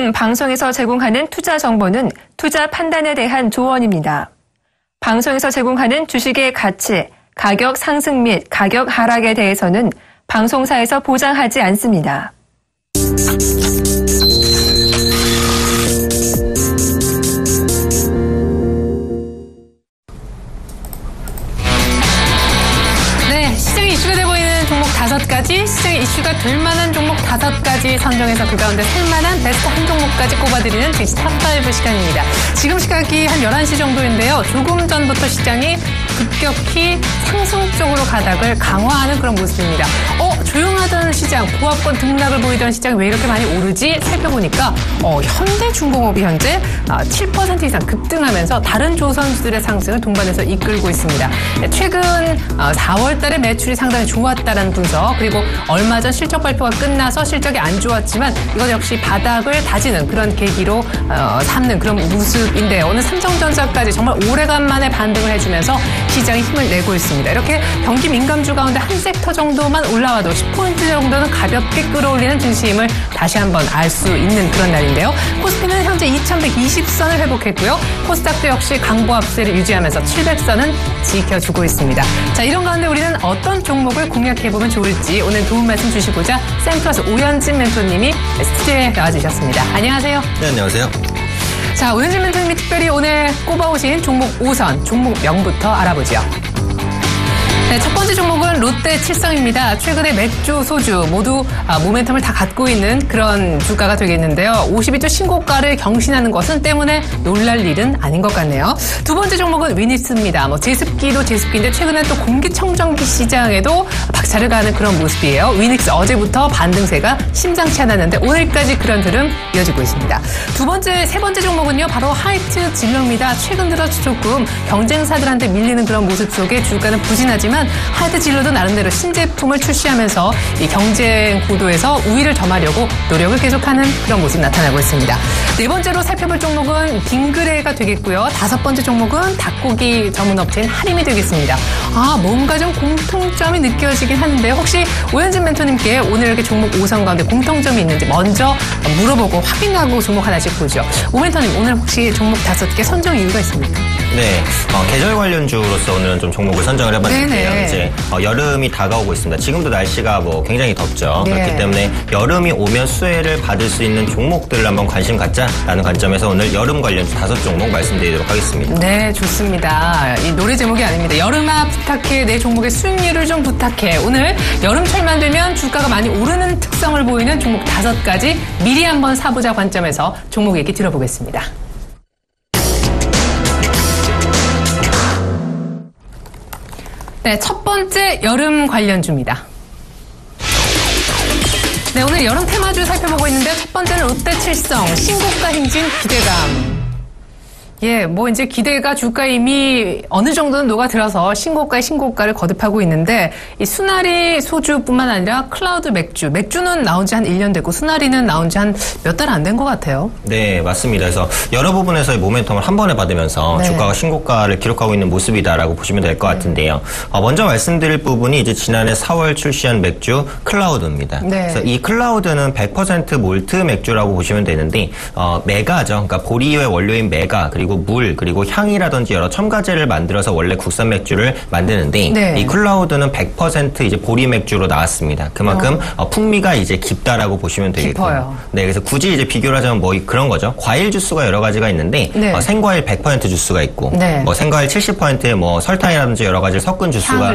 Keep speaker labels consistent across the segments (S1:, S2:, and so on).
S1: 요즘 방송에서 제공하는 투자 정보는 투자 판단에 대한 조언입니다. 방송에서 제공하는 주식의 가치, 가격 상승 및 가격 하락에 대해서는 방송사에서 보장하지 않습니다.
S2: 시장에 이슈가 되고 있는 종목 5가지, 시장에 이슈가 될 만한 종목 5가지 선정해서 그 가운데 살만한 베스트 한 종목까지 꼽아드리는 증시 탑5 시간입니다. 지금 시각이 한 11시 정도인데요. 조금 전부터 시장이 급격히 상승 쪽으로 가닥을 강화하는 그런 모습입니다. 조용하던 시장, 보합권 등락을 보이던 시장이 왜 이렇게 많이 오르지? 살펴보니까 현대중공업이 현재 7% 이상 급등하면서 다른 조선주들의 상승을 동반해서 이끌고 있습니다. 최근 4월 달에 매출이 상당히 좋았다는 분석, 그리고 얼마 전 실적 발표가 끝나서 실적이 안 좋았지만 이것 역시 바닥을 다지는 그런 계기로 삼는 그런 모습인데요. 오늘 삼성전자까지 정말 오래간만에 반등을 해주면서 시장이 힘을 내고 있습니다. 이렇게 경기 민감주 가운데 한 섹터 정도만 올라와도 10포인트 정도는 가볍게 끌어올리는 증시임을 다시 한번 알 수 있는 그런 날인데요. 코스피는 현재 2120선을 회복했고요. 코스닥도 역시 강보합세를 유지하면서 700선은 지켜주고 있습니다. 자, 이런 가운데 우리는 어떤 종목을 공략해보면 좋을지 오늘 도움 말씀 주시고자 샘플러스 오현진 멘토님이 스튜디오에 나와주셨습니다. 안녕하세요.
S3: 네, 안녕하세요.
S2: 자, 오현진 멘토님이 특별히 오늘 꼽아오신 종목 5선, 종목명부터 알아보죠. 네, 첫 번째 종목은 롯데 칠성입니다. 최근에 맥주, 소주 모두 모멘텀을 다 갖고 있는 그런 주가가 되겠는데요. 52주 신고가를 경신하는 것은 때문에 놀랄 일은 아닌 것 같네요. 두 번째 종목은 위닉스입니다. 제습기도 제습기인데 최근에 또 공기청정기 시장에도 박차를 가는 그런 모습이에요. 위닉스 어제부터 반등세가 심상치 않았는데 오늘까지 그런 흐름 이어지고 있습니다. 세 번째 종목은요. 바로 하이트 진로입니다. 최근 들어 조금 경쟁사들한테 밀리는 그런 모습 속에 주가는 부진하지만 하이트 진로도 나름대로 신제품을 출시하면서 이 경쟁 구도에서 우위를 점하려고 노력을 계속하는 그런 모습 나타나고 있습니다. 네 번째로 살펴볼 종목은 빙그레가 되겠고요. 다섯 번째 종목은 닭고기 전문 업체인 하림이 되겠습니다. 뭔가 좀 공통점이 느껴지긴 하는데 혹시 오현진 멘토님께 오늘 이렇게 종목 5선 가운데 공통점이 있는지 먼저 물어보고 확인하고 종목 하나씩 보죠. 오 멘토님, 오늘 혹시 종목 5개 선정 이유가 있습니까?
S3: 네, 계절 관련주로서 오늘은 좀 종목을 선정을 해봤는데요.
S2: 네네.
S3: 이제 여름이 다가오고 있습니다. 지금도 날씨가 굉장히 덥죠.
S2: 네.
S3: 그렇기 때문에 여름이 오면 수혜를 받을 수 있는 종목들을 한번 관심 갖자라는 관점에서 오늘 여름 관련주 5종목 말씀드리도록 하겠습니다.
S2: 네, 좋습니다. 이 노래 제목이 아닙니다. 여름아 부탁해, 내 종목의 수익률을 좀 부탁해. 오늘 여름철만 되면 주가가 많이 오르는 특성을 보이는 종목 5가지 미리 한번 사보자 관점에서 종목 얘기 들어보겠습니다. 네, 첫 번째 여름 관련주입니다. 네, 오늘 여름 테마주 살펴보고 있는데 첫 번째는 롯데 칠성, 신고가 행진 기대감. 이제 기대가 주가에 이미 어느 정도는 녹아들어서 신고가에 신고가를 거듭하고 있는데 이 수나리 소주뿐만 아니라 클라우드 맥주는 나온 지 한 1년 됐고 수나리는 나온 지 한 몇 달 안 된 것 같아요. 네,
S3: 맞습니다. 그래서 여러 부분에서의 모멘텀을 한 번에 받으면서 주가가 신고가를 기록하고 있는 모습이다라고 보시면 될 것 같은데요. 먼저 말씀드릴 부분이 이제 지난해 4월 출시한 맥주 클라우드입니다. 네. 그래서 이 클라우드는 100% 몰트 맥주라고 보시면 되는데 메가죠. 그러니까 보리의 원료인 메가 그리고 물, 그리고 향이라든지 여러 첨가제를 만들어서 원래 국산 맥주를 만드는데 이 클라우드는 100% 이제 보리 맥주로 나왔습니다. 그만큼 풍미가 이제 깊다라고 보시면 되겠고요. 깊어요. 네, 그래서 굳이 이제 비교를 하자면 그런 거죠. 과일 주스가 여러 가지가 있는데 생과일 100% 주스가 있고 생과일 70%에 설탕이라든지 여러 가지를 섞은 주스가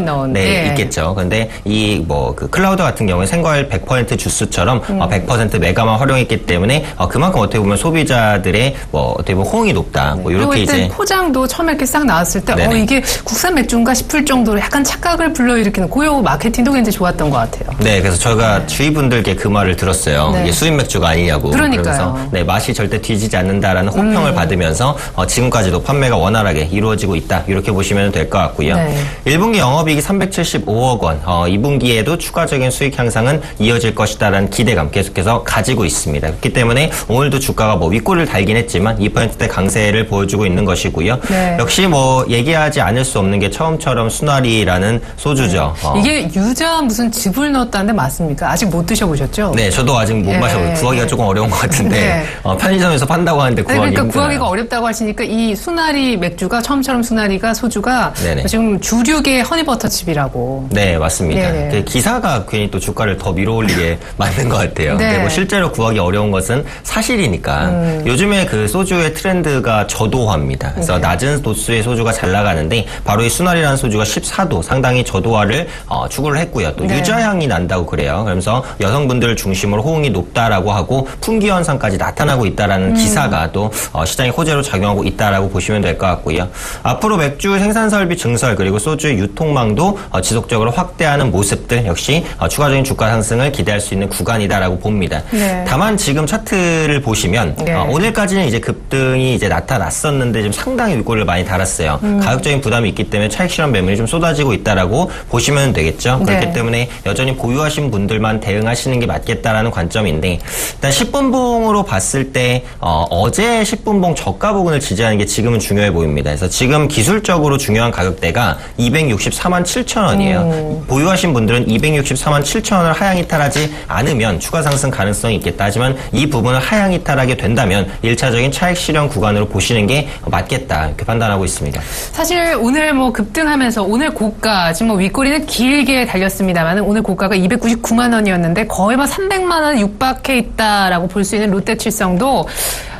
S3: 있겠죠. 그런데 그 클라우드 같은 경우에 생과일 100% 주스처럼 100% 메가만 활용했기 때문에 그만큼 어떻게 보면 소비자들의 어떻게 보면 호응이 높다.
S2: 그리고 일단 포장도 처음에 이렇게 싹 나왔을 때 이게 국산 맥주인가 싶을 정도로 약간 착각을 불러일으키는 고요 마케팅도 굉장히 좋았던 것 같아요. 네,
S3: 그래서 저희가 주위분들께 그 말을 들었어요. 이게 수입 맥주가 아니냐고.
S2: 그러니까요.
S3: 그래서 맛이 절대 뒤지지 않는다라는 호평을 받으면서 지금까지도 판매가 원활하게 이루어지고 있다. 이렇게 보시면 될 것 같고요. 1분기 영업이익이 375억 원. 2분기에도 추가적인 수익 향상은 이어질 것이다라는 기대감 계속해서 가지고 있습니다. 그렇기 때문에 오늘도 주가가 윗골을 달긴 했지만 2%대 강세를 모습을 보여주고 있는 것이고요.
S1: 네.
S3: 역시 뭐 얘기하지 않을 수 없는 게 처음처럼 수나리라는 소주죠.
S2: 이게 유자 무슨 즙을 넣었다는데 맞습니까? 아직 못 드셔보셨죠?
S3: 네, 저도 아직 못 마셔보고 구하기가 조금 어려운 것 같은데 편의점에서 판다고 하는데 구하기
S2: 그러니까
S3: 힘들어요.
S2: 구하기가 어렵다고 하시니까 이 수나리 맥주가 처음처럼 수나리가 소주가
S3: 네네.
S2: 지금 주류계 허니버터칩이라고.
S3: 네, 맞습니다.
S2: 네네.
S3: 기사가 괜히 또 주가를 더 밀어올리게 만든 것 같아요.
S2: 네.
S3: 근데 뭐 실제로 구하기 어려운 것은 사실이니까 요즘에 그 소주의 트렌드가 저도화입니다. 그래서 낮은 도수의 소주가 잘 나가는데 바로 이 수나리라는 소주가 14도 상당히 저도화를 추구를 했고요. 또 유자향이 난다고 그래요. 그러면서 여성분들 중심으로 호응이 높다라고 하고 풍기 현상까지 나타나고 있다라는 기사가 또 시장의 호재로 작용하고 있다라고 보시면 될 것 같고요. 앞으로 맥주 생산 설비 증설 그리고 소주의 유통망도 지속적으로 확대하는 모습들 역시 추가적인 주가 상승을 기대할 수 있는 구간이다라고 봅니다.
S1: 네.
S3: 다만 지금 차트를 보시면 오늘까지는 이제 급등이 이제 나타났었는데 지금 상당히 윗골을 많이 달았어요. 가격적인 부담이 있기 때문에 차익 실현 매물이 좀 쏟아지고 있다라고 보시면 되겠죠. 그렇기 때문에 여전히 보유하신 분들만 대응하시는 게 맞겠다라는 관점인데 일단 10분봉으로 봤을 때 어제 10분봉 저가 부근을 지지하는 게 지금은 중요해 보입니다. 그래서 지금 기술적으로 중요한 가격대가 264만 7천 원이에요. 보유하신 분들은 264만 7천 원을 하향 이탈하지 않으면 추가 상승 가능성이 있겠다. 하지만 이 부분을 하향 이탈하게 된다면 1차적인 차익 실현 구간으로 보시는 게 맞겠다. 이렇게 판단하고 있습니다.
S2: 사실 오늘 뭐 급등하면서 오늘 고가 지금 뭐 윗꼬리는 길게 달렸습니다만 오늘 고가가 299만 원이었는데 거의 뭐 300만 원 육박해 있다라고 볼 수 있는 롯데칠성도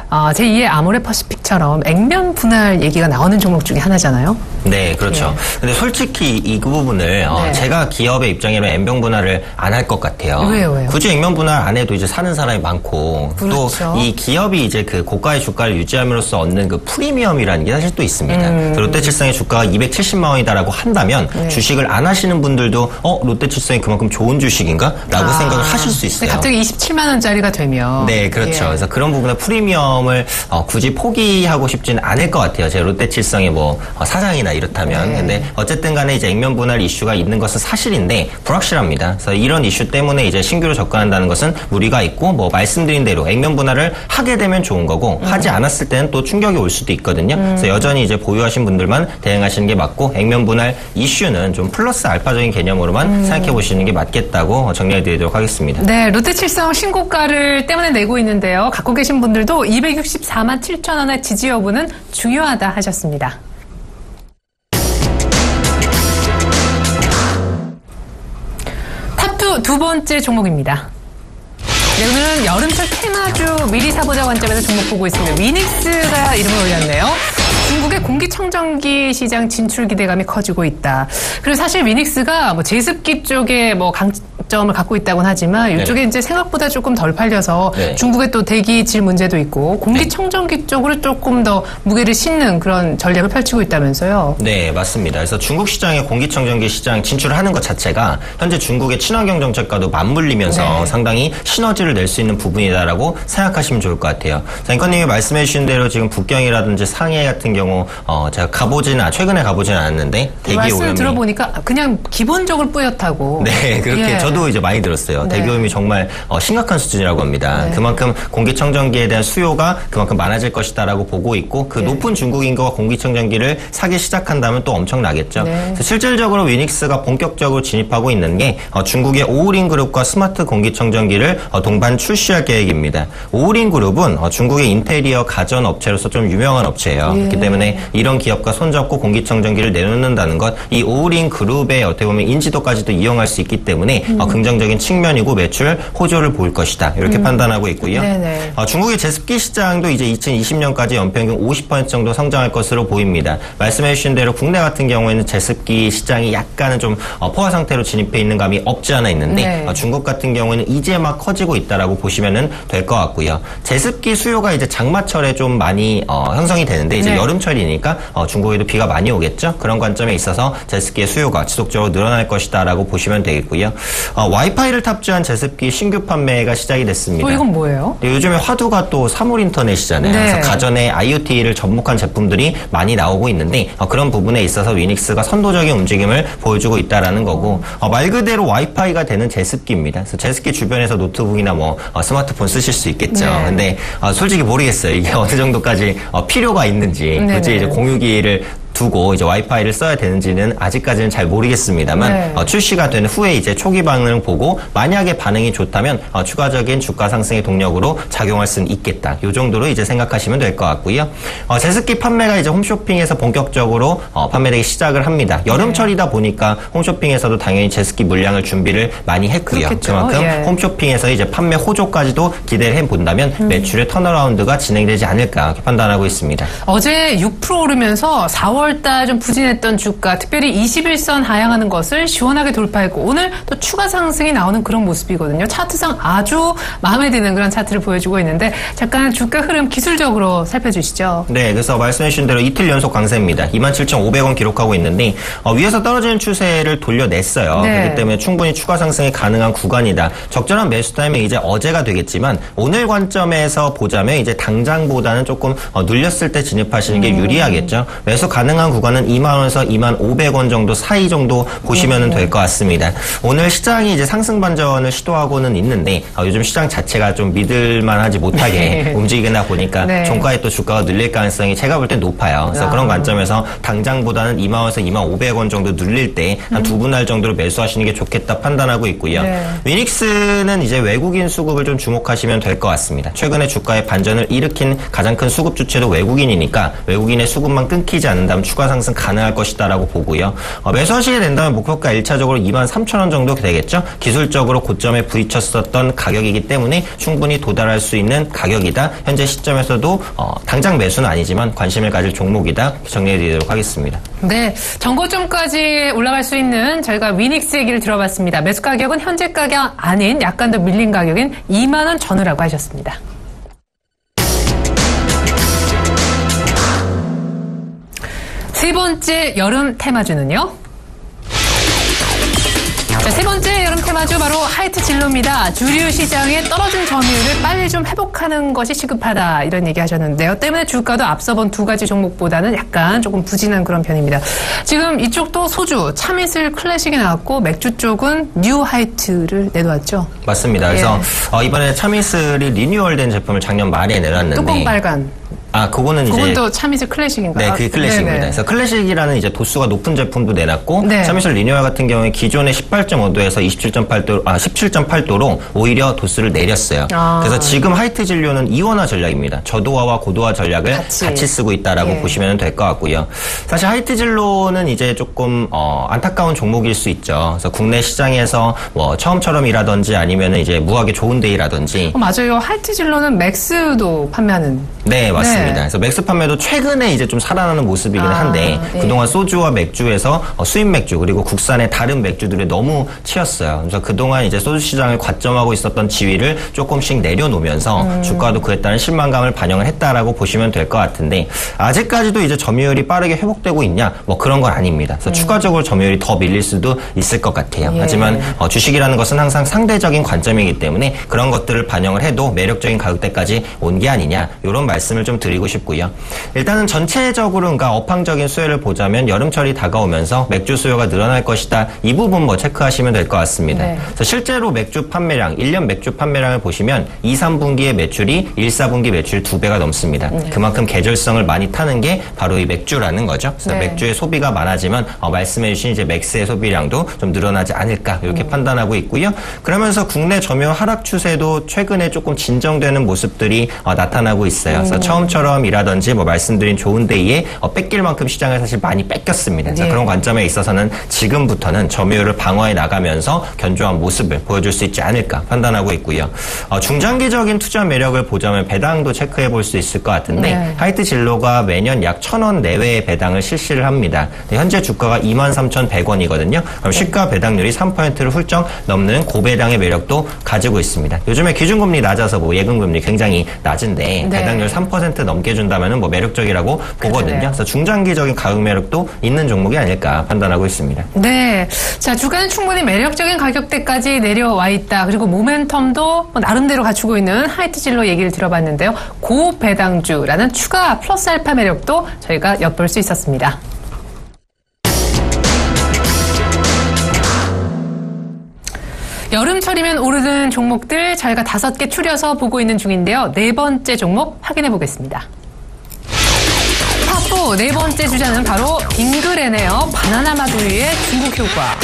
S2: 제2의 아모레퍼시픽처럼 액면 분할 얘기가 나오는 종목 중에 하나잖아요.
S3: 네, 그렇죠. 근데 솔직히 이 부분을 제가 기업의 입장이라면 액면 분할을 안 할 것 같아요.
S2: 왜요?
S3: 굳이 액면 분할 안 해도 이제 사는 사람이 많고
S2: 그렇죠.
S3: 또 이 기업이 이제 그 고가의 주가를 유지함으로써 얻는 그 프리미엄이라는 게 사실 또 있습니다. 롯데칠성의 주가가 270만 원이다라고 한다면 주식을 안 하시는 분들도 롯데칠성이 그만큼 좋은 주식인가? 라고 생각을 하실 수 있어요.
S2: 갑자기 27만 원짜리가 되면.
S3: 네, 그렇죠. 그래서 그런 부분에 프리미엄을 굳이 포기하고 싶지는 않을 것 같아요. 제 롯데칠성의 뭐 사장이나 이렇다면. 근데 어쨌든 간에 이제 액면 분할 이슈가 있는 것은 사실인데 불확실합니다. 그래서 이런 이슈 때문에 이제 신규로 접근한다는 것은 무리가 있고 뭐 말씀드린 대로 액면 분할을 하게 되면 좋은 거고 하지 않았을 때는 또 충격이 올 수도 있거든요. 그래서 여전히 이제 보유하신 분들만 대응하시는 게 맞고 액면 분할 이슈는 좀 플러스 알파적인 개념으로만 생각해 보시는 게 맞겠다고 정리해 드리도록 하겠습니다.
S2: 네, 롯데칠성 신고가를 때문에 내고 있는데요. 갖고 계신 분들도 264만 7천 원의 지지 여부는 중요하다 하셨습니다. 탑2 두 번째 종목입니다. 네, 오늘은 여름철 테마주 미리 사보자 관점에서 종목 보고 있습니다. 위닉스가 이름을 올렸네요. 중국의 공기청정기 시장 진출 기대감이 커지고 있다. 그리고 사실 위닉스가 뭐 제습기 쪽에 뭐 강점을 갖고 있다고는 하지만 이쪽에 이제 생각보다 조금 덜 팔려서 중국의 또 대기질 문제도 있고 공기청정기 쪽으로 조금 더 무게를 싣는 그런 전략을 펼치고 있다면서요.
S3: 네, 맞습니다. 그래서 중국 시장에 공기청정기 시장 진출하는 것 자체가 현재 중국의 친환경 정책과도 맞물리면서 상당히 시너지를 낼 수 있는 부분이다라고 생각하시면 좋을 것 같아요. 앵커님이 말씀해 주신 대로 지금 북경이라든지 상해 같은 경우 제가 최근에 가보진 않았는데 대기
S2: 말씀을
S3: 오염이
S2: 들어보니까 그냥 기본적으로 뿌옇다고.
S3: 네, 그렇게 저도 이제 많이 들었어요. 대기 오염이 정말 심각한 수준이라고 합니다. 그만큼 공기청정기에 대한 수요가 그만큼 많아질 것이다라고 보고 있고 그 높은 중국 인구가 공기청정기를 사기 시작한다면 또 엄청나겠죠. 그래서 실질적으로 위닉스가 본격적으로 진입하고 있는 게 중국의 오우린 그룹과 스마트 공기청정기를 동반 출시할 계획입니다. 오우린 그룹은 중국의 인테리어 가전 업체로서 좀 유명한 업체예요. 그렇기 때문에 이런 기업과 손잡고 공기청정기를 내놓는다는 것, 이 오우린 그룹의 어떻게 보면 인지도까지도 이용할 수 있기 때문에 긍정적인 측면이고 매출 호조를 볼 것이다. 이렇게 판단하고 있고요. 중국의 제습기 시장도 이제 2020년까지 연평균 50% 정도 성장할 것으로 보입니다. 말씀해 주신 대로 국내 같은 경우에는 제습기 시장이 약간은 좀 포화 상태로 진입해 있는 감이 없지 않아 있는데 중국 같은 경우에는 이제 막 커지고 있다라고 보시면 될 것 같고요. 제습기 수요가 이제 장마철에 좀 많이 형성이 되는데 이제 여름철이니까 중국에도 비가 많이 오겠죠. 그런 관점에 있어서 제습기의 수요가 지속적으로 늘어날 것이다라고 보시면 되겠고요. 와이파이를 탑재한 제습기 신규 판매가 시작이 됐습니다.
S2: 이건 뭐예요?
S3: 네, 요즘에 화두가 또 사물 인터넷이잖아요.
S2: 네.
S3: 그래서 가전에 IoT를 접목한 제품들이 많이 나오고 있는데 그런 부분에 있어서 위닉스가 선도적인 움직임을 보여주고 있다라는 거고 말 그대로 와이파이가 되는 제습기입니다. 그래서 제습기 주변에서 노트북이나 뭐 스마트폰 쓰실 수 있겠죠.
S2: 네.
S3: 근데 솔직히 모르겠어요. 이게 어느 정도까지 필요가 있는지 굳이 이제 공유기를 두고 이제 와이파이를 써야 되는지는 아직까지는 잘 모르겠습니다만 출시가 된 후에 이제 초기 반응을 보고 만약에 반응이 좋다면 추가적인 주가 상승의 동력으로 작용할 수는 있겠다. 이 정도로 이제 생각하시면 될 것 같고요. 제습기 판매가 이제 홈쇼핑에서 본격적으로 판매되기 시작을 합니다. 여름철이다 보니까 홈쇼핑에서도 당연히 제습기 물량을 준비를 많이 했고요.
S2: 그렇겠죠.
S3: 그만큼 홈쇼핑에서 이제 판매 호조까지도 기대를 해본다면 매출의 턴어라운드가 진행되지 않을까 이렇게 판단하고 있습니다.
S2: 어제 6% 오르면서 4월달 좀 부진했던 주가, 특별히 21선 하향하는 것을 시원하게 돌파했고 오늘 또 추가 상승이 나오는 그런 모습이거든요. 차트상 아주 마음에 드는 그런 차트를 보여주고 있는데 잠깐 주가 흐름 기술적으로 살펴주시죠.
S3: 네, 그래서 말씀해 주신 대로 이틀 연속 강세입니다. 27,500원 기록하고 있는데 위에서 떨어지는 추세를 돌려냈어요.
S2: 네.
S3: 그렇기 때문에 충분히 추가 상승이 가능한 구간이다. 적절한 매수 타이밍 이제 어제가 되겠지만 오늘 관점에서 보자면 이제 당장보다는 조금 눌렸을 때 진입하시는 게 유리하겠죠. 매수 가능한 구간은 2만원에서 2만500원 정도 사이 정도 보시면 될 것 같습니다. 오늘 시장이 이제 상승 반전을 시도하고는 있는데 요즘 시장 자체가 좀 믿을만하지 못하게 움직이나 보니까 종가에 또 주가가 눌릴 가능성이 제가 볼 땐 높아요. 그래서 그런 관점에서 당장보다는 2만원에서 2만500원 정도 눌릴 때 한 두 분할 정도로 매수하시는 게 좋겠다 판단하고 있고요. 위닉스는 이제 외국인 수급을 좀 주목하시면 될 것 같습니다. 최근에 주가의 반전을 일으킨 가장 큰 수급 주체도 외국인이니까 외국인의 수급만 끊기지 않는다면 추가 상승 가능할 것이다라고 보고요. 매수하시게 된다면 목표가 1차적으로 23,000원 정도 되겠죠. 기술적으로 고점에 부딪혔었던 가격이기 때문에 충분히 도달할 수 있는 가격이다. 현재 시점에서도 당장 매수는 아니지만 관심을 가질 종목이다. 정리해드리도록 하겠습니다.
S2: 네, 정고점까지 올라갈 수 있는 저희가 위닉스 얘기를 들어봤습니다. 매수 가격은 현재 가격 아닌 약간 더 밀린 가격인 2만 원 전후라고 하셨습니다. 세 번째 여름 테마주는요? 자, 세 번째 여름 테마주 바로 하이트 진로입니다. 주류 시장의 떨어진 점유율을 빨리 좀 회복하는 것이 시급하다 이런 얘기 하셨는데요. 때문에 주가도 앞서 본 두 가지 종목보다는 약간 조금 부진한 그런 편입니다. 지금 이쪽도 소주, 참이슬 클래식이 나왔고 맥주 쪽은 뉴 하이트를 내놓았죠.
S3: 맞습니다. 그래서 이번에 참이슬이 리뉴얼된 제품을 작년 말에 내놨는데
S2: 뚜껑 빨간.
S3: 그거는 이제.
S2: 그건 또 참이슬 클래식인가요?
S3: 네, 그게 클래식입니다.
S2: 네네.
S3: 그래서 클래식이라는 이제 도수가 높은 제품도 내놨고,
S2: 네.
S3: 참이슬 리뉴얼 같은 경우에 기존의 18.5도에서 17.8도로 오히려 도수를 내렸어요. 그래서 지금 하이트 진료는 이원화 전략입니다. 저도화와 고도화 전략을 같이 쓰고 있다라고 보시면 될 것 같고요. 사실 하이트 진로는 이제 조금 안타까운 종목일 수 있죠. 그래서 국내 시장에서 뭐 처음처럼이라든지 아니면 이제 무하게 좋은 데이라든지.
S2: 맞아요. 하이트 진로는 맥스도 판매하는.
S3: 네, 맞습니다. 그래서 맥스 판매도 최근에 이제 좀 살아나는 모습이긴 한데 그동안 소주와 맥주에서 수입 맥주 그리고 국산의 다른 맥주들에 너무 치였어요. 그래서 그동안 이제 소주 시장을 과점하고 있었던 지위를 조금씩 내려놓으면서 주가도 그에 따른 실망감을 반영을 했다라고 보시면 될 것 같은데 아직까지도 이제 점유율이 빠르게 회복되고 있냐? 뭐 그런 건 아닙니다. 그래서 추가적으로 점유율이 더 밀릴 수도 있을 것 같아요. 하지만 주식이라는 것은 항상 상대적인 관점이기 때문에 그런 것들을 반영을 해도 매력적인 가격대까지 온 게 아니냐 이런 말씀을 좀 드리고 싶고요. 일단은 전체적으로 그러니까 업황적인 수혜를 보자면 여름철이 다가오면서 맥주 수요가 늘어날 것이다. 이 부분 뭐 체크하시면 될 것 같습니다. 그래서 실제로 맥주 판매량, 1년 맥주 판매량을 보시면 2, 3분기의 매출이 1, 4분기 매출 2배가 넘습니다. 그만큼 계절성을 많이 타는 게 바로 이 맥주라는 거죠. 그래서 맥주의 소비가 많아지면 말씀해 주신 이제 맥스의 소비량도 좀 늘어나지 않을까 이렇게 판단하고 있고요. 그러면서 국내 점유 하락 추세도 최근에 조금 진정되는 모습들이 나타나고 있어요. 그래서 처음처럼이라든지 뭐 말씀드린 좋은 데이에 뺏길 만큼 시장을 사실 많이 뺏겼습니다. 그래서 그런 관점에 있어서는 지금부터는 점유율을 방어해 나가면서 견조한 모습을 보여줄 수 있지 않을까 판단하고 있고요. 중장기적인 투자 매력을 보자면 배당도 체크해 볼 수 있을 것 같은데 하이트 진로가 매년 약 1,000원 내외의 배당을 실시를 합니다. 현재 주가가 23,100원이거든요. 그럼 시가 배당률이 3%를 훌쩍 넘는 고배당의 매력도 가지고 있습니다. 요즘에 기준금리 낮아서 뭐 예금금리 굉장히 낮은데 배당률 3% 넘게 준다면은 뭐 매력적이라고 보거든요. 그래서 중장기적인 가격 매력도 있는 종목이 아닐까 판단하고 있습니다.
S2: 네. 자, 주가는 충분히 매력적인 가격대까지 내려와 있다. 그리고 모멘텀도 뭐 나름대로 갖추고 있는 하이트진로 얘기를 들어봤는데요. 고배당주라는 추가 플러스 알파 매력도 저희가 엿볼 수 있었습니다. 여름철이면 오르는 종목들 저희가 5개 추려서 보고 있는 중인데요. 네 번째 종목 확인해 보겠습니다. 파4 네 번째 주자는 바로 빙그레네요. 바나나 맛 우유의 중국 효과.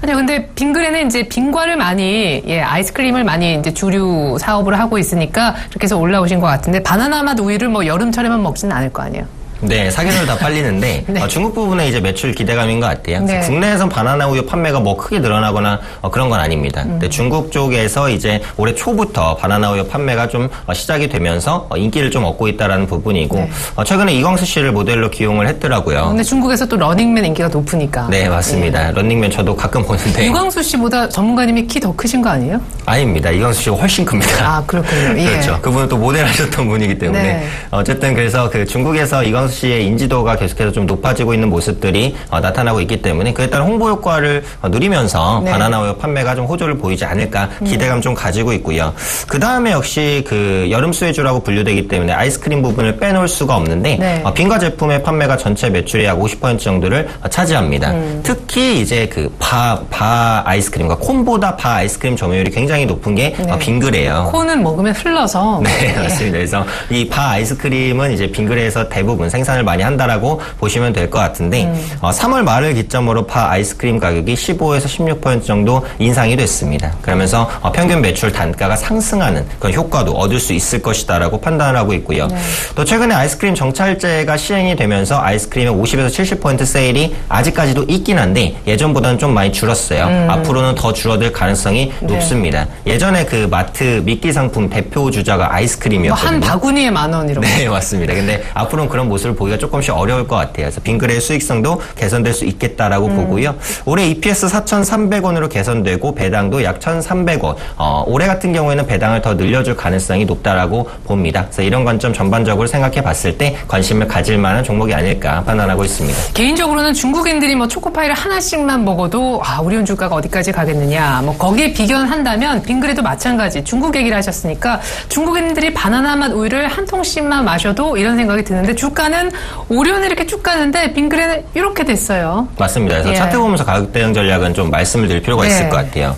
S2: 아니 근데 빙그레는 이제 빙과를 많이 아이스크림을 많이 이제 주류 사업을 하고 있으니까 이렇게 해서 올라오신 것 같은데 바나나 맛 우유를 뭐 여름철에만 먹지는 않을 거 아니에요.
S3: 네, 사계절 다 팔리는데
S2: 네.
S3: 중국 부분에 이제 매출 기대감인 것 같아요.
S2: 네.
S3: 국내에선 바나나 우유 판매가 뭐 크게 늘어나거나 그런 건 아닙니다. 근데 중국 쪽에서 이제 올해 초부터 바나나 우유 판매가 좀 시작이 되면서 인기를 좀 얻고 있다라는 부분이고
S2: 네.
S3: 최근에 이광수 씨를 모델로 기용을 했더라고요.
S2: 근데 중국에서 또 러닝맨 인기가 높으니까.
S3: 네, 맞습니다. 런닝맨 저도 가끔 보는데
S2: 유광수 씨보다 전문가님이 키 더 크신 거 아니에요?
S3: 아닙니다. 이광수 씨가 훨씬 큽니다.
S2: 아, 그렇군요. 예.
S3: 그렇죠. 그분은 또 모델 하셨던 분이기 때문에
S2: 네.
S3: 어쨌든 그래서 그 중국에서 이광수 씨의 인지도가 계속해서 좀 높아지고 있는 모습들이 나타나고 있기 때문에 그에 따른 홍보 효과를 누리면서
S2: 네.
S3: 바나나 우유 판매가 좀 호조를 보이지 않을까 기대감 좀 가지고 있고요. 그 다음에 역시 그 여름 수혜주라고 분류되기 때문에 아이스크림 부분을 빼놓을 수가 없는데
S2: 네.
S3: 빙과 제품의 판매가 전체 매출의 약 50% 정도를 차지합니다. 특히 이제 그 바 아이스크림과 콘보다 바 아이스크림 점유율이 굉장히 높은 게 빙그레예요.
S2: 콘은 먹으면 흘러서.
S3: 네, 맞습니다. 그래서 이 바 아이스크림은 이제 빙그레에서 대부분 생산을 많이 한다라고 보시면 될 것 같은데 3월 말을 기점으로 바 아이스크림 가격이 15에서 16% 정도 인상이 됐습니다. 그러면서 평균 매출 단가가 상승하는 그런 효과도 얻을 수 있을 것이다라고 판단을 하고 있고요. 또 최근에 아이스크림 정찰제가 시행이 되면서 아이스크림의 50에서 70% 세일이 아직까지도 있긴 한데 예전보다는 좀 많이 줄었어요. 앞으로는 더 줄어들 가능성이 높습니다. 예전에 그 마트 미끼 상품 대표 주자가 아이스크림이었거든요.
S2: 한 바구니에 10,000원 이런 거.
S3: 네, 맞습니다. 근데 앞으로는 그런 모습을 보기가 조금씩 어려울 것 같아요. 그래서 빙그레의 수익성도 개선될 수 있겠다라고 보고요. 올해 EPS 4,300원으로 개선되고 배당도 약 1,300원. 올해 같은 경우에는 배당을 더 늘려줄 가능성이 높다라고 봅니다. 그래서 이런 관점 전반적으로 생각해 봤을 때 관심을 가질 만한 종목이 아닐까 판단하고 있습니다.
S2: 개인적으로는 중국인들이 뭐 초코파이를 하나씩만 먹어도 우리 주가가 어디까지 가겠느냐. 뭐 거기에 비견한다면 빙그레도 마찬가지. 중국 얘기를 하셨으니까 중국인들이 바나나 맛 우유를 한 통씩만 마셔도 이런 생각이 드는데 주가는 오리온이 이렇게 쭉 가는데 빙그레는 이렇게 됐어요.
S3: 맞습니다. 그래서 차트 보면서 가격 대응 전략은 좀 말씀을 드릴 필요가 있을 것 같아요.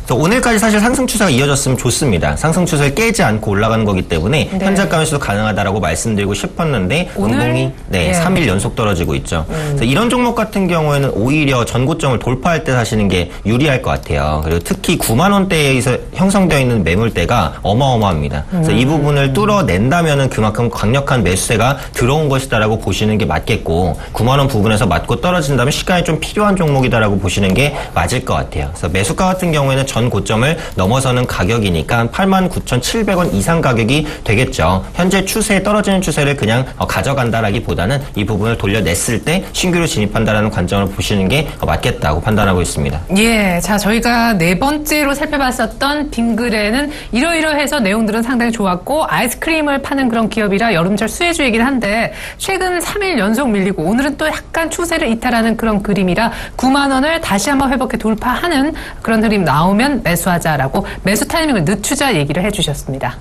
S3: 그래서 오늘까지 사실 상승 추세가 이어졌으면 좋습니다. 상승 추세를 깨지 않고 올라가는 거기 때문에 현재가 매수도 가능하다라고 말씀드리고 싶었는데 운동이 3일 연속 떨어지고 있죠. 그래서 이런 종목 같은 경우에는 오히려 전고점을 돌파할 때 사시는 게 유리할 것 같아요. 그리고 특히 9만 원대에서 형성되어 있는 매물대가 어마어마합니다. 그래서 이 부분을 뚫어낸다면은 그만큼 강력한 매수세가 들어온 것이다라고 보시는 게 맞겠고 9만 원 부분에서 맞고 떨어진다면 시간이 좀 필요한 종목이다라고 보시는 게 맞을 것 같아요. 그래서 매수가 같은 경우에는 전 고점을 넘어서는 가격이니까 한 89,700원 이상 가격이 되겠죠. 현재 추세에 떨어지는 추세를 그냥 가져간다라기보다는 이 부분을 돌려냈을 때 신규로 진입한다라는 관점으로 보시는 게 맞겠다고 판단하고 있습니다.
S2: 예, 자 저희가 네 번째로 살펴봤었던 빙그레는 이러이러해서 내용들은 상당히 좋았고 아이스크림을 파는 그런 기업이라 여름철 수혜주이긴 한데 최근 3일 연속 밀리고 오늘은 또 약간 추세를 이탈하는 그런 그림이라 9만 원을 다시 한번 회복해 돌파하는 그런 흐름 나오면 매수하자라고 매수 타이밍을 늦추자 얘기를 해주셨습니다.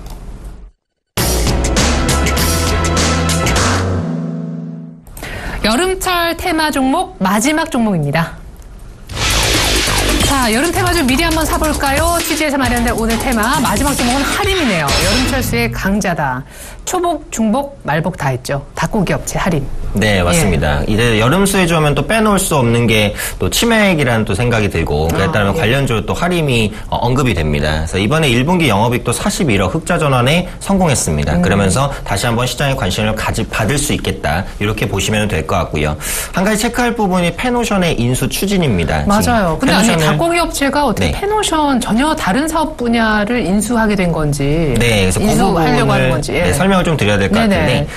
S2: 여름철 테마 종목 마지막 종목입니다. 자, 여름 테마 좀 미리 한번 사볼까요? 취지에서 마련된 오늘 테마 마지막 종목은 할인이네요. 여름철 수의 강자다. 초복, 중복, 말복 다 했죠. 닭고기 업체 할인.
S3: 네, 맞습니다. 이제 여름 수혜주 하면 또 빼놓을 수 없는 게 또 치맥이라는 또 생각이 들고 그에 따르면 관련주로 또 할인이 언급이 됩니다. 그래서 이번에 1분기 영업이익도 41억 흑자 전환에 성공했습니다. 그러면서 다시 한번 시장의 관심을 받을 수 있겠다. 이렇게 보시면 될 것 같고요. 한 가지 체크할 부분이 페노션의 인수 추진입니다.
S2: 맞아요. 근데 아니 닭고기 업체가 어떻게 페노션 전혀 다른 사업 분야를 인수하게 된 건지,
S3: 그래서
S2: 인수하려고 하는 건지
S3: 설명을 좀 드려야 될 것 같은데,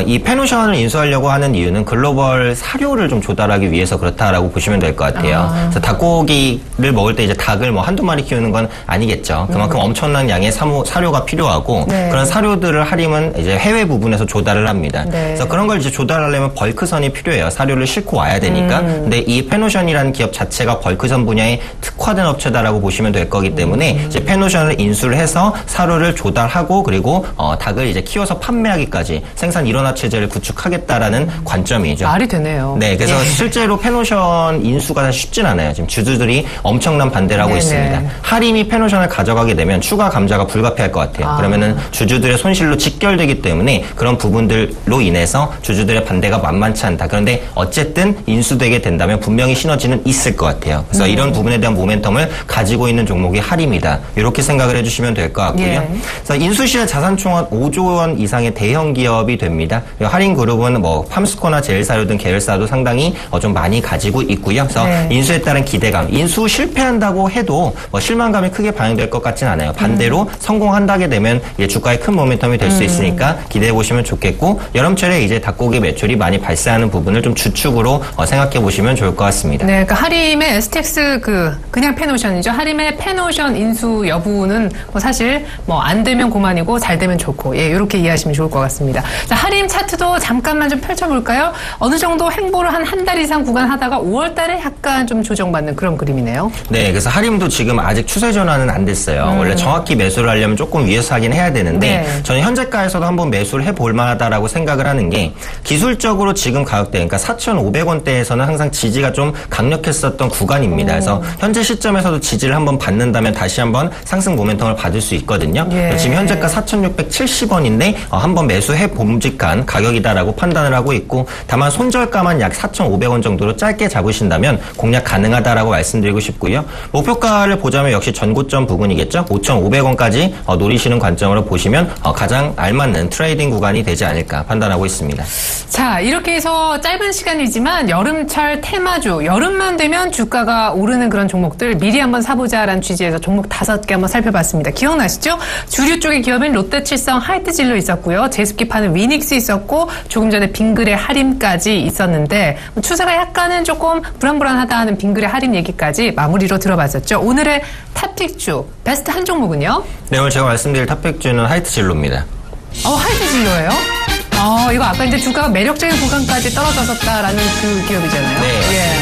S3: 이 페노션을 인수하려고 하는 이유는 글로벌 사료를 좀 조달하기 위해서 그렇다라고 보시면 될 것 같아요. 그래서 닭고기를 먹을 때 이제 닭을 뭐 한두 마리 키우는 건 아니겠죠. 그만큼 엄청난 양의 사료가 필요하고 그런 사료들을 하림은 이제 해외 부분에서 조달을 합니다. 그래서 그런 걸 이제 조달하려면 벌크선이 필요해요. 사료를 싣고 와야 되니까. 근데 이 페노션이라는 기업 자체가 벌크선 분야에 특화된 업체다라고 보시면 될 거기 때문에 이제 페노션을 인수를 해서 사료를 조달하고 그리고 닭을 이제 키워서 판매하기까지 생산 일원화 체제를 구축하겠다라는 관점이죠.
S2: 말이 되네요.
S3: 네, 그래서 실제로 페노션 인수가 사실 쉽진 않아요. 지금 주주들이 엄청난 반대를 하고 있습니다. 하림이 페노션을 가져가게 되면 추가 감자가 불가피할 것 같아요. 그러면은 주주들의 손실로 직결되기 때문에 그런 부분들로 인해서 주주들의 반대가 만만치 않다. 그런데 어쨌든 인수되게 된다면 분명히 시너지는 있을 것 같아요. 그래서 이런 부분에 대한 모멘텀을 가지고 있는 종목이 하림이다. 이렇게 생각을 해주시면 될 것 같고요. 그래서 인수시에 자산총합 5조 원 이상의 대형 기업이 됩니다. 하림그룹은 뭐 팜스코나 제일사료 등 계열사도 상당히 좀 많이 가지고 있고요. 그래서 인수에 따른 기대감, 인수 실패한다고 해도 뭐 실망감이 크게 반영될 것 같진 않아요. 반대로 성공한다게 되면 주가에 큰 모멘텀이 될 수 있으니까 기대해 보시면 좋겠고, 여름철에 이제 닭고기 매출이 많이 발생하는 부분을 좀 주축으로 생각해 보시면 좋을 것 같습니다.
S2: 네, 그러니까 하림의 에스텍스 그냥 페노션이죠. 하림의 페노션 인수 여부는 뭐 사실 뭐 안 되면 고만이고 잘 되면 좋고, 이렇게 이해하시면 좋을 것 같습니다. 자, 하림 차트도 잠깐만 좀 펼쳐볼까요? 어느 정도 행보를 한 달 이상 구간하다가 5월달에 약간 좀 조정받는 그런 그림이네요.
S3: 네, 그래서 하림도 지금 아직 추세 전환은 안 됐어요. 원래 정확히 매수를 하려면 조금 위에서 하긴 해야 되는데 저는 현재가에서도 한번 매수를 해볼 만하다라고 생각을 하는 게, 기술적으로 지금 가격대, 그러니까 4,500원대에서는 항상 지지가 좀 강력했었던 구간입니다. 그래서 현재 시점에서도 지지를 한번 받는다면 다시 한번 상승 모멘텀을 받을 수 있거든요. 지금 현재가 4,670원인데 한번 매수해 봄직한 가격이다라고 판단을 하고 있고, 다만 손절가만 약 4,500원 정도로 짧게 잡으신다면 공략 가능하다라고 말씀드리고 싶고요. 목표가를 보자면 역시 전고점 부근이겠죠. 5,500원까지 노리시는 관점으로 보시면 가장 알맞는 트레이딩 구간이 되지 않을까 판단하고 있습니다.
S2: 자, 이렇게 해서 짧은 시간이지만 여름철 테마주, 여름만 되면 주가가 오르는 그런 종목들 미리 한번 사보자라는 취지에서 종목 5개 한번 살펴봤습니다. 기억나시죠? 주류 쪽의 기업인 롯데칠성, 하이트진로 있었고요. 제습기 파는 위닉스 있었고, 조금 전에 빙그레 하림까지 있었는데, 추세가 약간은 조금 불안불안하다 하는 빙그레 하림 얘기까지 마무리로 들어봤었죠. 오늘의 탑픽주 베스트 한 종목은요?
S3: 네, 오늘 제가 말씀드릴 탑픽주는 하이트진로입니다.
S2: 하이트진로예요? 이거 아까 이제 주가가 매력적인 구간까지 떨어졌었다라는 그 기업이잖아요.
S3: 네.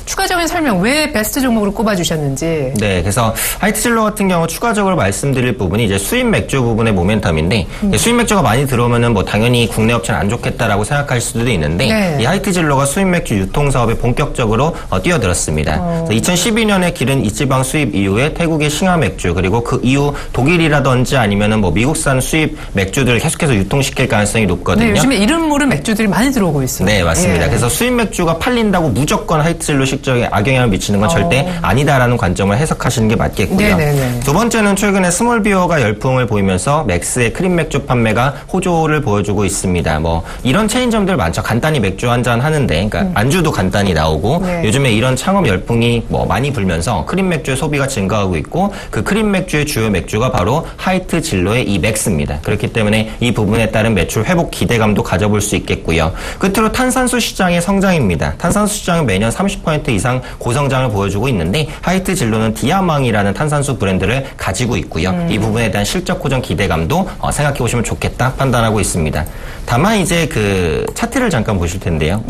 S2: 추가적인 설명, 왜 베스트 종목으로 꼽아주셨는지.
S3: 네, 그래서 하이트진로 같은 경우 추가적으로 말씀드릴 부분이 이제 수입 맥주 부분의 모멘텀인데, 수입 맥주가 많이 들어오면은 뭐 당연히 국내 업체는 안 좋겠다라고 생각할 수도 있는데, 이 하이트진로가 수입 맥주 유통 사업에 본격적으로 뛰어들었습니다. 2012년에 기른 이지방 수입 이후에 태국의 싱하 맥주, 그리고 그 이후 독일이라든지 아니면은 뭐 미국산 수입 맥주들을 계속해서 유통시킬 가능성이 높거든요.
S2: 네, 요즘에 이름 모르는 맥주들이 많이 들어오고 있어요.
S3: 네, 맞습니다. 그래서 수입 맥주가 팔린다고 무조건 하이트진로 적에 악영향을 미치는 건 절대 아니다라는 관점을 해석하시는 게 맞겠고요. 두 번째는 최근에 스몰비어가 열풍을 보이면서 맥스의 크림 맥주 판매가 호조를 보여주고 있습니다. 뭐 이런 체인점들 많죠. 간단히 맥주 한잔 하는데, 그러니까 안주도 간단히 나오고, 요즘에 이런 창업 열풍이 뭐 많이 불면서 크림 맥주의 소비가 증가하고 있고, 그 크림 맥주의 주요 맥주가 바로 하이트진로의 이 맥스입니다. 그렇기 때문에 이 부분에 따른 매출 회복 기대감도 가져볼 수 있겠고요. 끝으로 탄산수 시장의 성장입니다. 탄산수 시장은 매년 30% 이상 고성장을 보여주고 있는데, 하이트진로는 디아망이라는 탄산수 브랜드를 가지고 있고요. 이 부분에 대한 실적 고정 기대감도 생각해 보시면 좋겠다 판단하고 있습니다. 다만 이제 그 차트를 잠깐 보실 텐데요.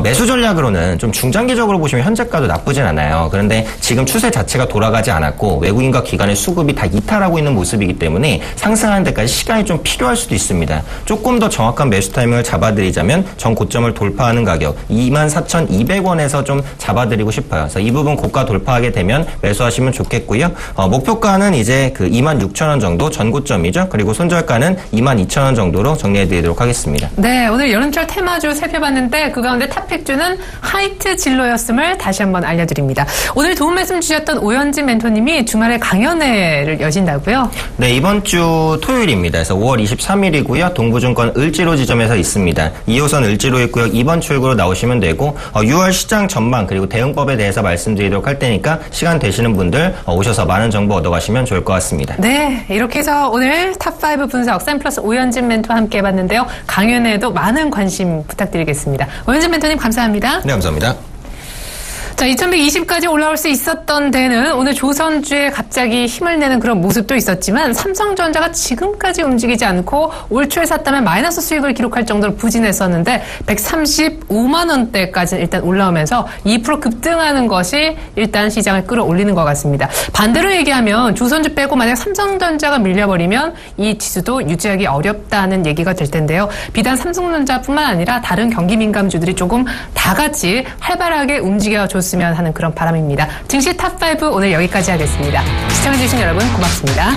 S3: 매수 전략으로는 좀 중장기적으로 보시면 현재가도 나쁘진 않아요. 그런데 지금 추세 자체가 돌아가지 않았고 외국인과 기관의 수급이 다 이탈하고 있는 모습이기 때문에 상승하는 데까지 시간이 좀 필요할 수도 있습니다. 조금 더 정확한 매수 타이밍을 잡아드리자면 전 고점을 돌파하는 가격 24,200원에서 좀 잡아드리고 싶어요. 그래서 이 부분 고가 돌파하게 되면 매수하시면 좋겠고요. 목표가는 이제 그 26,000원 정도 전고점이죠. 그리고 손절가는 22,000원 정도로 정리해드리도록 하겠습니다.
S2: 네, 오늘 여름철 테마주 살펴봤는데 그 가운데 탑픽주는 하이트진로였음을 다시 한번 알려드립니다. 오늘 도움 말씀 주셨던 오현진 멘토님이 주말에 강연회를 여신다고요?
S3: 네, 이번 주 토요일입니다. 그래서 5월 23일이고요. 동부증권 을지로 지점에서 있습니다. 2호선 을지로 입구역 2번 출구로 나오시면 되고 6월 시장 전망 전망 그리고 대응법에 대해서 말씀드리도록 할 테니까 시간 되시는 분들 오셔서 많은 정보 얻어가시면 좋을 것 같습니다.
S2: 네, 이렇게 해서 오늘 탑5 분석 샘플러스 오현진 멘토와 함께 해봤는데요. 강연에도 많은 관심 부탁드리겠습니다. 오현진 멘토님 감사합니다.
S3: 네, 감사합니다.
S2: 자, 2120까지 올라올 수 있었던 데는 오늘 조선주에 갑자기 힘을 내는 그런 모습도 있었지만 삼성전자가 지금까지 움직이지 않고 올 초에 샀다면 마이너스 수익을 기록할 정도로 부진했었는데 135만 원대까지 일단 올라오면서 2% 급등하는 것이 일단 시장을 끌어올리는 것 같습니다. 반대로 얘기하면 조선주 빼고 만약 삼성전자가 밀려버리면 이 지수도 유지하기 어렵다는 얘기가 될 텐데요. 비단 삼성전자뿐만 아니라 다른 경기 민감주들이 조금 다 같이 활발하게 움직여줬으면 하는 그런 바람입니다. 증시 탑5 오늘 여기까지 하겠습니다. 시청해주신 여러분 고맙습니다.